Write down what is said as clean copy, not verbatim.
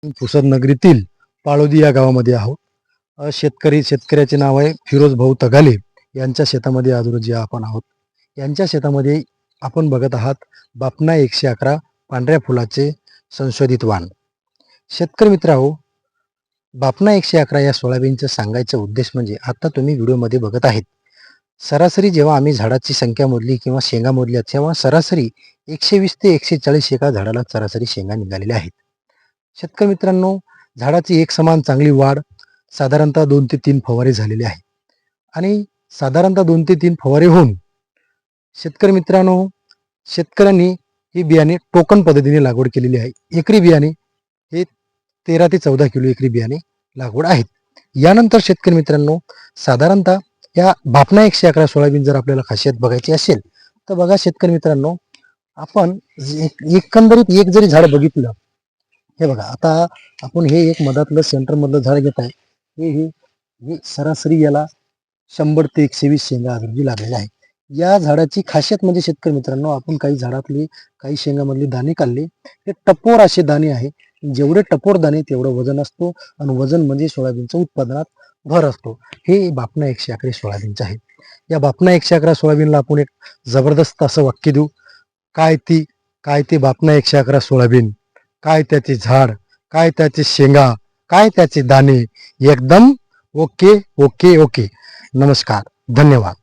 पुसद नगरीतील पाळोदी या गावामध्ये आहोत. शेतकऱ्याचे नाव आहे फिरोज भाऊ तगाले. यांच्या शेतामध्ये आज रोजी आपण आहोत. यांच्या शेतामध्ये आपण बघत आहात बापना 111 पांढऱ्या फुलाचे संशोधित वाण. शेतकरी मित्रांनो, बापना 111 या सोयाबीनचं सांगायचा उद्देश म्हणजे आता तुम्ही व्हिडिओमध्ये बघत आहेत, सरासरी जेव्हा आम्ही झाडाची संख्या मोजली किंवा शेंगा मोजल्या तेव्हा सरासरी 120 ते 140 एका झाडाला सरासरी शेंगा निघालेल्या आहेत. शेतकरी मित्रांनो, झाडाची एक समान चांगली वाढ, साधारणतः 2 ते 3 फवारे झालेले आहे आणि साधारणतः 2 ते 3 फवारे होऊन शेतकरी मित्रांनो, शेतकऱ्यांनी ही बियाणे टोकन पद्धतीने लागवड केलेली आहे. एकरी बियाणे हे 13 ते 14 किलो एकरी बियाणे लागवड आहेत. यानंतर शेतकरी मित्रांनो, साधारणतः या बापना 111 सोयाबीन जर आपल्याला खासियत बघायची असेल तर बघा शेतकरी मित्रांनो, आपण एकंदरीत एक जरी झाड बघितलं, हे बघा आता आपण हे एक मधातलं सेंटर मधलं झाड घेत आहे, हे सरासरी याला 100 ते 120 शेंगा अगदी लागलेल्या आहे. या झाडाची खासियत म्हणजे शेतकरी मित्रांनो, आपण काही झाडातली काही शेंगामधली दाणे काढले, हे टपोर असे दाणे आहे. जेवढे टपोर दाणे तेवढं वजन असतो आणि वजन म्हणजे सोयाबीनच्या उत्पादनात भर असतो. हे बापना 111 सोयाबीनचे आहे. या बापना 111 सोयाबीनला आपण एक जबरदस्त असं वाक्य देऊ, काय ते बापना 111 सोयाबीन, काय त्याचे झाड, काय त्याचे शेंगा, काय त्याचे दाणे, एकदम ओके ओके ओके. नमस्कार, धन्यवाद.